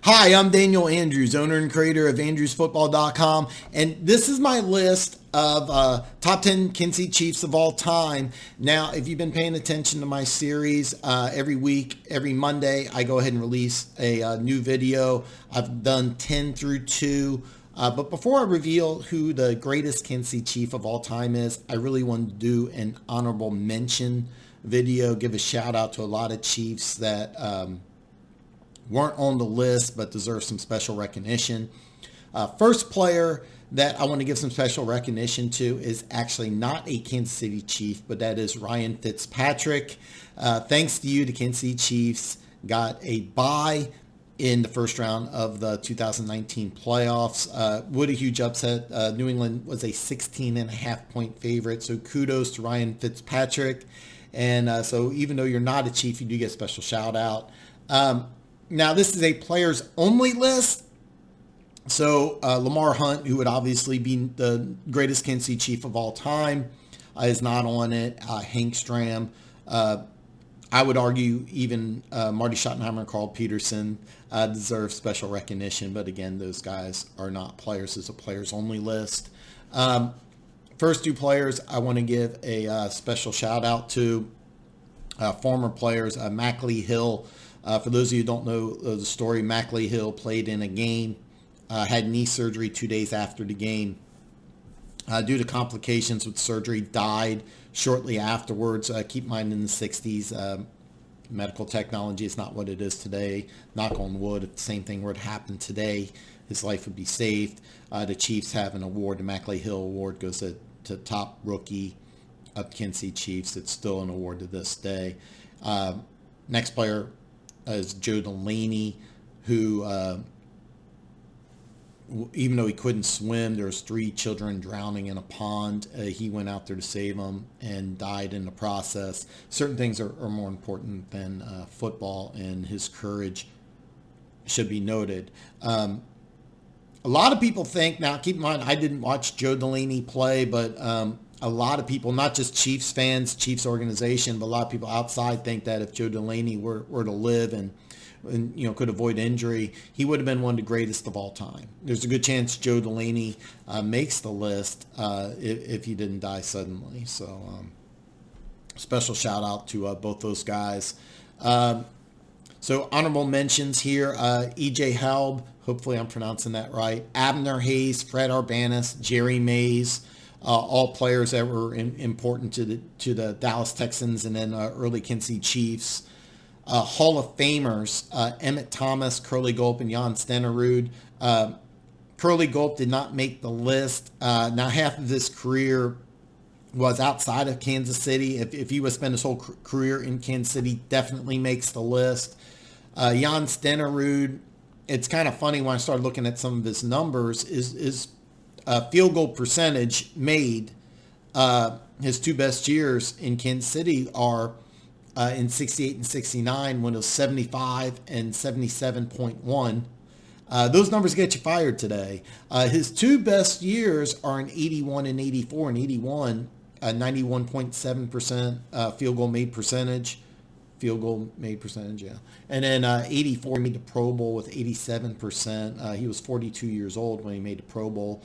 Hi, I'm Daniel Andrews, owner and creator of AndrewsFootball.com, and this is my list of top 10 Kansas City Chiefs of all time. Now, if you've been paying attention to my series, every week, every Monday, I go ahead and release a new video. I've done 10 through 2. But before I reveal who the greatest Kansas City Chief of all time is, I really want to do an honorable mention video, give a shout out to a lot of Chiefs that weren't on the list but deserve some special recognition. First player that I want to give some special recognition to is actually not a Kansas City Chief, but that is Ryan Fitzpatrick. Thanks to you, the Kansas City Chiefs got a bye in the first round of the 2019 playoffs. What a huge upset. New England was a 16.5-point favorite, so kudos to Ryan Fitzpatrick. And so even though you're not a Chief, you do get a special shout out. Now, this is a players only list. So Lamar Hunt, who would obviously be the greatest Kansas City Chief of all time, is not on it. Hank Stram. I would argue even Marty Schottenheimer and Carl Peterson deserve special recognition. But again, those guys are not players. It's a players only list. First two players I want to give a special shout out to. Former players, Ackley Hill. For those of you who don't know the story, Ackley Hill played in a game, had knee surgery 2 days after the game. Due to complications with surgery, died shortly afterwards. Keep in mind, in the 60s, medical technology is not what it is today. Knock on wood, if the same thing were to happen today, his life would be saved. The Chiefs have an award. The Ackley Hill Award goes to top rookie of Kansas City Chiefs. It's still an award to this day. Next player is Joe Delaney, who, even though he couldn't swim, there was 3 children drowning in a pond. He went out there to save them and died in the process. Certain things are more important than football, and his courage should be noted. A lot of people think, now keep in mind, I didn't watch Joe Delaney play, but a lot of people, not just Chiefs fans, Chiefs organization, but a lot of people outside think that if Joe Delaney were to live and could avoid injury, he would have been one of the greatest of all time. There's a good chance Joe Delaney makes the list if he didn't die suddenly. So special shout out to both those guys. So honorable mentions here, E.J. Halb, hopefully I'm pronouncing that right, Abner Hayes, Fred Arbanis, Jerry Mays, all players that were important to the Dallas Texans and then early Kansas City Chiefs. Hall of Famers, Emmett Thomas, Curly Gulp, and Jan Stenerud. Curly Gulp did not make the list. Now, half of his career was outside of Kansas City. If he would spend his whole career in Kansas City, definitely makes the list. Jan Stenerud, it's kind of funny when I started looking at some of his numbers, is field goal percentage made. His 2 best years in Kansas City are in 68 and 69 when it was 75 and 77.1. Those numbers get you fired today. His 2 best years are in 81 and 84. In 81, 91.7% field goal made percentage. Field goal made percentage, yeah. And then 84, he made the Pro Bowl with 87%. He was 42 years old when he made the Pro Bowl.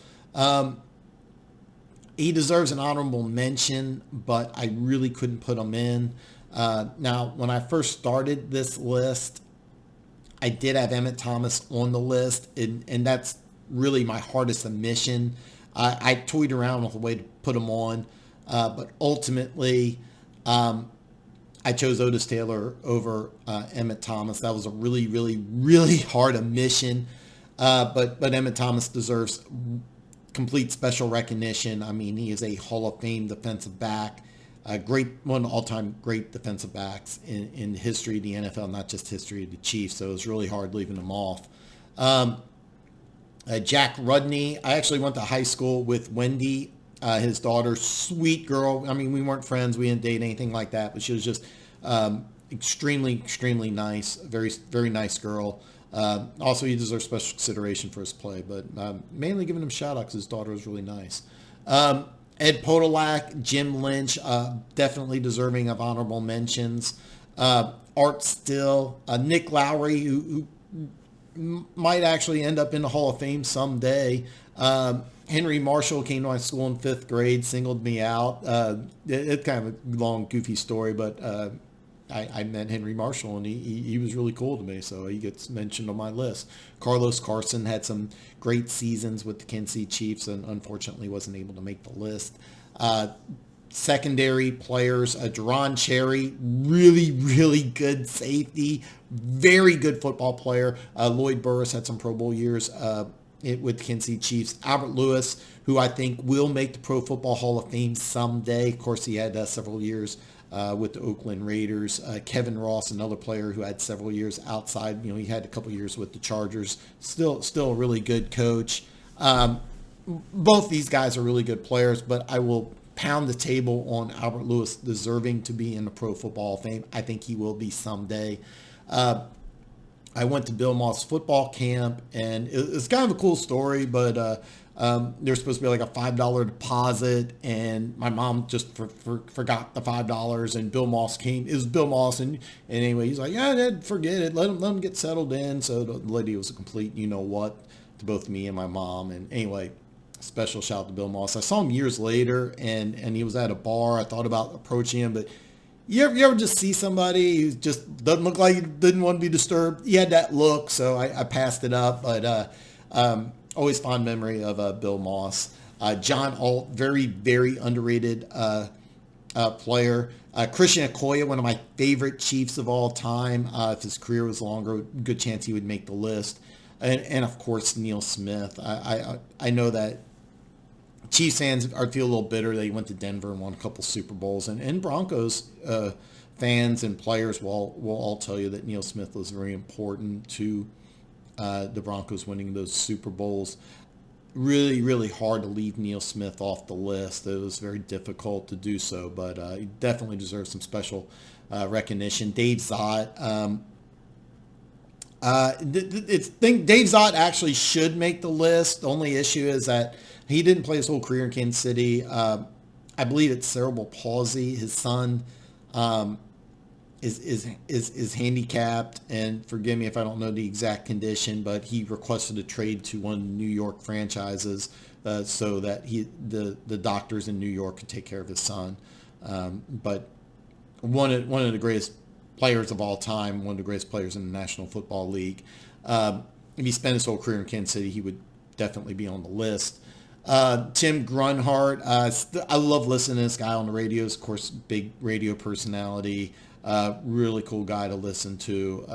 He deserves an honorable mention, but I really couldn't put him in. Now, when I first started this list, I did have Emmett Thomas on the list, and that's really my hardest admission. I toyed around with a way to put him on, but ultimately, I chose Otis Taylor over Emmett Thomas. That was a really, really, really hard admission, but Emmett Thomas deserves complete special recognition. I mean, he is a Hall of Fame defensive back. One of the all-time great defensive backs in history of the NFL, not just history of the Chiefs. So it was really hard leaving him off. Jack Rudney. I actually went to high school with Wendy, his daughter. Sweet girl. I mean, we weren't friends. We didn't date anything like that. But she was just extremely, extremely nice. Very, very nice girl. Also, he deserves special consideration for his play. But mainly giving him a shout out because his daughter was really nice. Ed Podolak, Jim Lynch, definitely deserving of honorable mentions. Art Still, Nick Lowry, who might actually end up in the Hall of Fame someday. Henry Marshall came to my school in 5th grade, singled me out. It's kind of a long, goofy story, but I met Henry Marshall, and he was really cool to me, so he gets mentioned on my list. Carlos Carson had some great seasons with the Kansas City Chiefs, and unfortunately wasn't able to make the list. Secondary players, Jerron Cherry, really, really good safety, very good football player. Lloyd Burris had some Pro Bowl years with the Kansas City Chiefs. Albert Lewis, who I think will make the Pro Football Hall of Fame someday. Of course, he had several years with the Oakland Raiders. Kevin Ross, another player who had several years outside. He had a couple years with the Chargers. Still a really good coach. Both these guys are really good players, but I will pound the table on Albert Lewis deserving to be in the Pro Football Hall of Fame. I think he will be someday. I went to Bill Moss football camp, and it's kind of a cool story, but there's supposed to be like a $5 deposit, and my mom just forgot the $5, and Bill Moss came. It was Bill Moss, and anyway, he's like, yeah, Dad, forget it. Let him get settled in. So the lady was a complete you-know-what to both me and my mom, and anyway, special shout out to Bill Moss. I saw him years later, and he was at a bar. I thought about approaching him, but you ever just see somebody who just doesn't look like he didn't want to be disturbed? He had that look, so I passed it up. But always fond memory of Bill Moss. John Alt, very, very underrated player. Cristiano Khoya, one of my favorite Chiefs of all time. If his career was longer, good chance he would make the list. And of course, Neil Smith. I know that Chiefs fans feel a little bitter that he went to Denver and won a couple Super Bowls, and Broncos fans and players will all tell you that Neil Smith was very important to the Broncos winning those Super Bowls. Really, really hard to leave Neil Smith off the list. It was very difficult to do so, but he definitely deserves some special recognition. Dave Zott. Dave Zott actually should make the list. The only issue is that he didn't play his whole career in Kansas City. I believe it's cerebral palsy. His son is handicapped, and forgive me if I don't know the exact condition, but he requested a trade to one of the New York franchises so that the doctors in New York could take care of his son. But one of the greatest players of all time, one of the greatest players in the National Football League. If he spent his whole career in Kansas City, he would definitely be on the list. Tim Grunhart, I love listening to this guy on the radios. Of course, big radio personality, really cool guy to listen to.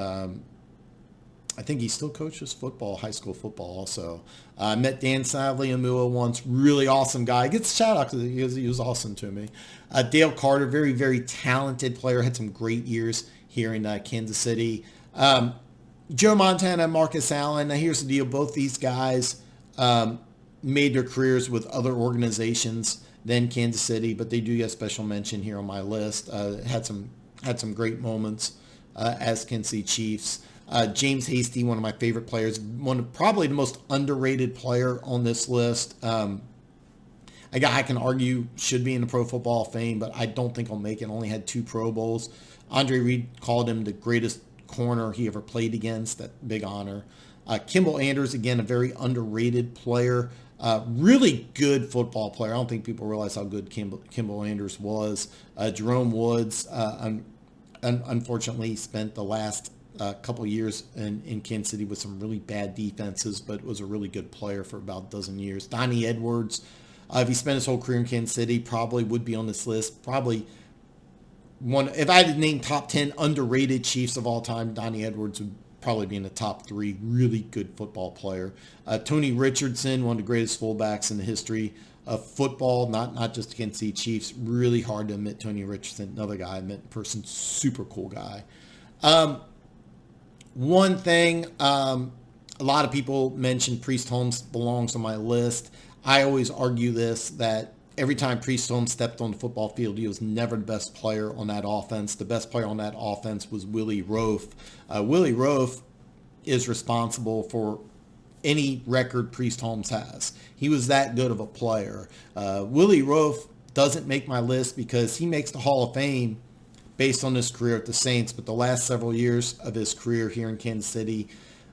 I think he still coaches football, high school football also. I met Dan Savaliamua once, really awesome guy. Gets a shout out because he was awesome to me. Dale Carter, very, very talented player, had some great years here in Kansas City. Joe Montana and Marcus Allen. Now here's the deal. Both these guys made their careers with other organizations than Kansas City, but they do get special mention here on my list. Had some great moments as Kansas City Chiefs. James Hasty, one of my favorite players, probably the most underrated player on this list. A guy I can argue should be in the Pro Football Hall of Fame, but I don't think he'll make it. Only had 2 Pro Bowls. Andre Reed called him the greatest corner he ever played against. That big honor. Kimball Anders, again, a very underrated player. Really good football player. I don't think people realize how good Kimball Anders was. Jerome Woods, unfortunately, spent the last couple years in Kansas City with some really bad defenses, but was a really good player for about a dozen years. Donnie Edwards, if he spent his whole career in Kansas City, probably would be on this list. Probably one. If I had to name top 10 underrated Chiefs of all time, Donnie Edwards would probably be in the top 3. Really good football player. Tony Richardson, one of the greatest fullbacks in the history of football, not just the Kansas City Chiefs. Really hard to admit Tony Richardson, another guy I met in person, super cool guy. One thing, a lot of people mention Priest Holmes belongs on my list. I always argue this, that every time Priest Holmes stepped on the football field, he was never the best player on that offense. The best player on that offense was Willie Roaf. Willie Roaf is responsible for any record Priest Holmes has. He was that good of a player. Willie Roaf doesn't make my list because he makes the Hall of Fame based on his career at the Saints, but the last several years of his career here in Kansas City,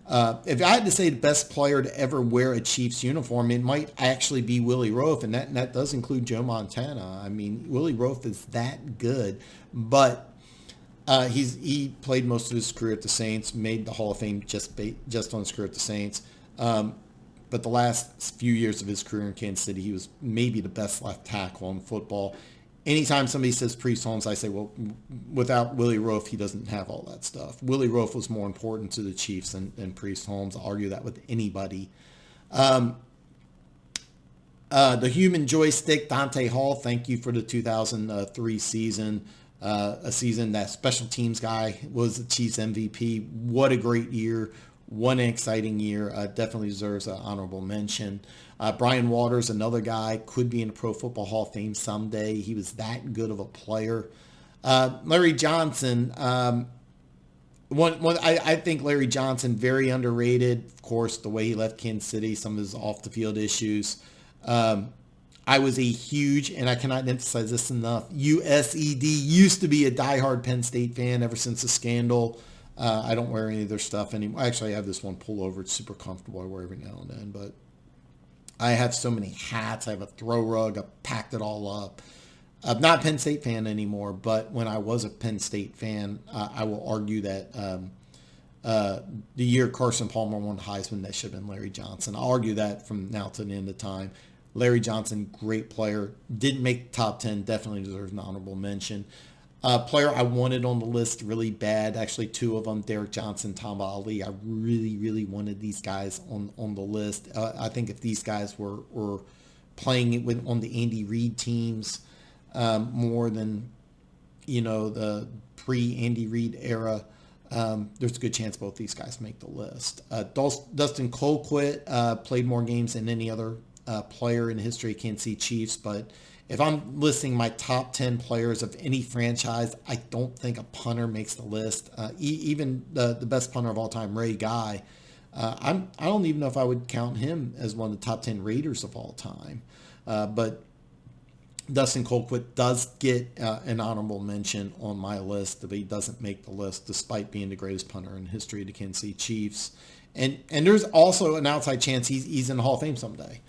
If I had to say the best player to ever wear a Chiefs uniform, it might actually be Willie Roaf, and that does include Joe Montana. I mean, Willie Roaf is that good, but he played most of his career at the Saints, made the Hall of Fame just on his career at the Saints. But the last few years of his career in Kansas City, he was maybe the best left tackle in football. Anytime somebody says Priest Holmes, I say, well, without Willie Roaf, he doesn't have all that stuff. Willie Roaf was more important to the Chiefs than Priest Holmes. I'll argue that with anybody. The human joystick, Dante Hall, thank you for the 2003 season. A season that special teams guy was the Chiefs MVP. What a great year. What an exciting year. Definitely deserves an honorable mention. Brian Waters, another guy, could be in the Pro Football Hall of Fame someday. He was that good of a player. Larry Johnson, I think Larry Johnson, very underrated. Of course, the way he left Kansas City, some of his off-the-field issues. I was a huge, and I cannot emphasize this enough, USED, used to be a diehard Penn State fan ever since the scandal. I don't wear any of their stuff anymore. Actually, I have this one pullover. It's super comfortable. I wear every now and then, but I have so many hats. I have a throw rug. I packed it all up. I'm not a Penn State fan anymore, but when I was a Penn State fan, I will argue that the year Carson Palmer won Heisman, that should have been Larry Johnson. I'll argue that from now to the end of time. Larry Johnson, great player. Didn't make the top 10. Definitely deserves an honorable mention. Player I wanted on the list really bad. Actually, two of them, Derrick Johnson, Tom Ali. I really, really wanted these guys on the list. I think if these guys were playing it on the Andy Reid teams more than, the pre-Andy Reid era, there's a good chance both these guys make the list. Dustin Colquitt played more games than any other player in the history of Kansas City Chiefs, but if I'm listing my top 10 players of any franchise, I don't think a punter makes the list. Even the best punter of all time, Ray Guy, I don't even know if I would count him as one of the top 10 Raiders of all time. But Dustin Colquitt does get an honorable mention on my list, but he doesn't make the list despite being the greatest punter in the history of the Kansas City Chiefs. And there's also an outside chance he's in the Hall of Fame someday.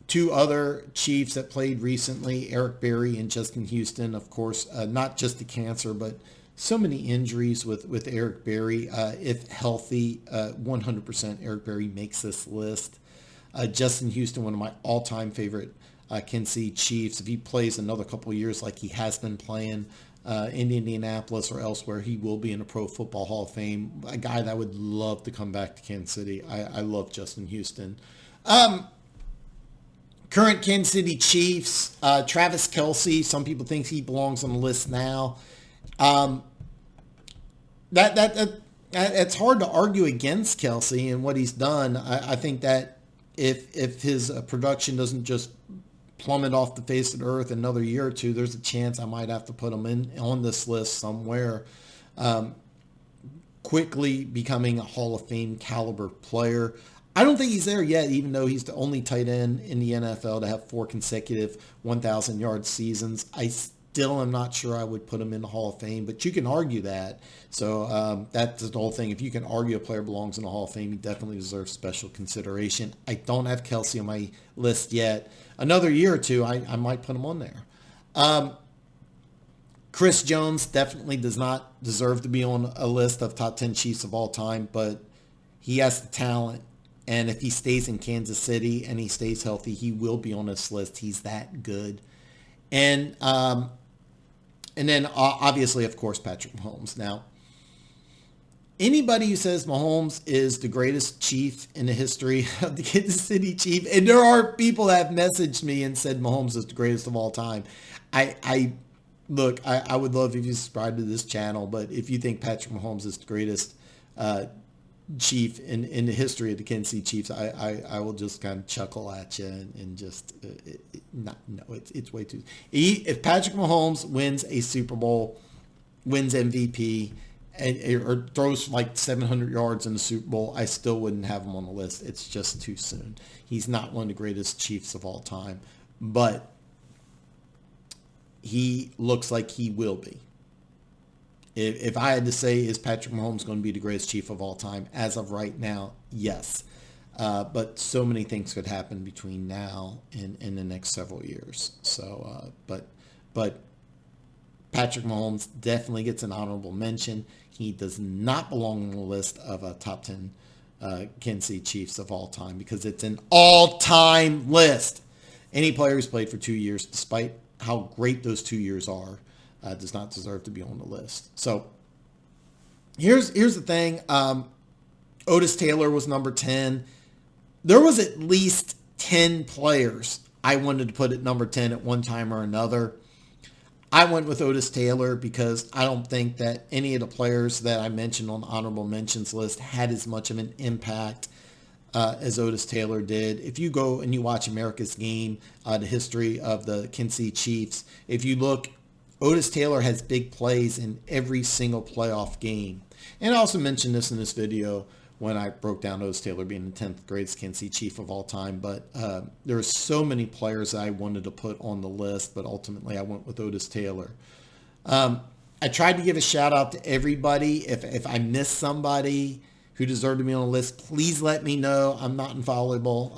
Two other Chiefs that played recently, Eric Berry and Justin Houston, of course, not just the cancer, but so many injuries with Eric Berry. If healthy, 100% Eric Berry makes this list. Justin Houston, one of my all-time favorite Kansas City Chiefs. If he plays another couple of years like he has been playing in Indianapolis or elsewhere, he will be in the Pro Football Hall of Fame. A guy that I would love to come back to Kansas City. I love Justin Houston. Current Kansas City Chiefs, Travis Kelce. Some people think he belongs on the list now. It's hard to argue against Kelce and what he's done. I think that if his production doesn't just plummet off the face of the earth another year or two, there's a chance I might have to put him on this list somewhere. Quickly becoming a Hall of Fame caliber player. I don't think he's there yet, even though he's the only tight end in the NFL to have 4 consecutive 1,000-yard seasons. I still am not sure I would put him in the Hall of Fame, but you can argue that. So that's the whole thing. If you can argue a player belongs in the Hall of Fame, he definitely deserves special consideration. I don't have Kelce on my list yet. Another year or two, I might put him on there. Chris Jones definitely does not deserve to be on a list of top 10 Chiefs of all time, but he has the talent. And if he stays in Kansas City and he stays healthy, he will be on this list. He's that good. And then obviously, of course, Patrick Mahomes. Now, anybody who says Mahomes is the greatest Chief in the history of the Kansas City Chiefs, and there are people that have messaged me and said Mahomes is the greatest of all time. I would love if you subscribe to this channel, but if you think Patrick Mahomes is the greatest Chief in the history of the Kansas City Chiefs, I will just kind of chuckle at you and just it's way too. If Patrick Mahomes wins a Super Bowl, wins MVP, or throws like 700 yards in the Super Bowl, I still wouldn't have him on the list. It's just too soon. He's not one of the greatest Chiefs of all time, but he looks like he will be. If I had to say, is Patrick Mahomes going to be the greatest Chief of all time? As of right now, yes. But so many things could happen between now and in the next several years. So, but Patrick Mahomes definitely gets an honorable mention. He does not belong on the list of top 10 Kansas City Chiefs of all time because it's an all-time list. Any player who's played for 2 years, despite how great those 2 years are, does not deserve to be on the list. So here's the thing. Otis Taylor was number 10. There was at least 10 players I wanted to put at number 10 at one time or another. I went with Otis Taylor because I don't think that any of the players that I mentioned on the honorable mentions list had as much of an impact as Otis Taylor did. If you go and you watch America's Game, the history of the Kansas City Chiefs, if you look, Otis Taylor has big plays in every single playoff game. And I also mentioned this in this video when I broke down Otis Taylor being the 10th greatest Kansas City Chief of all time. But there are so many players that I wanted to put on the list, but ultimately I went with Otis Taylor. I tried to give a shout out to everybody. If I missed somebody who deserved to be on the list, please let me know. I'm not infallible.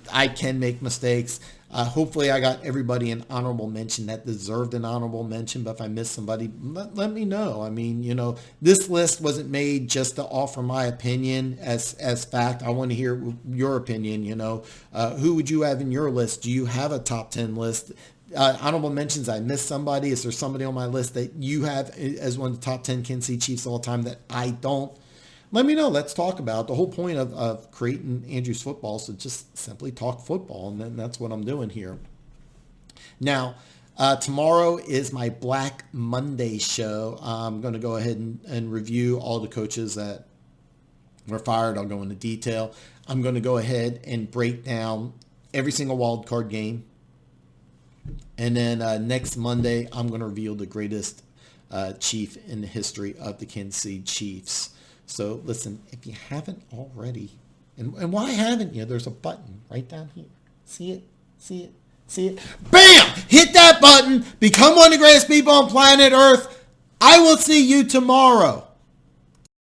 I can make mistakes. Hopefully I got everybody an honorable mention that deserved an honorable mention, but if I missed somebody, let me know. I mean, this list wasn't made just to offer my opinion as fact. I want to hear your opinion. Who would you have in your list? Do you have a top 10 list? Honorable mentions, I missed somebody. Is there somebody on my list that you have as one of the top 10 Kansas City Chiefs of all time that I don't? Let me know. Let's talk about it. The whole point of creating Andrews Football is to just simply talk football, and then that's what I'm doing here. Now, tomorrow is my Black Monday show. I'm going to go ahead and review all the coaches that were fired. I'll go into detail. I'm going to go ahead and break down every single wild card game. And then next Monday, I'm going to reveal the greatest Chief in the history of the Kansas City Chiefs. So listen, if you haven't already, and why haven't you? There's a button right down here. See it? See it? See it? Bam! Hit that button. Become one of the greatest people on planet Earth. I will see you tomorrow.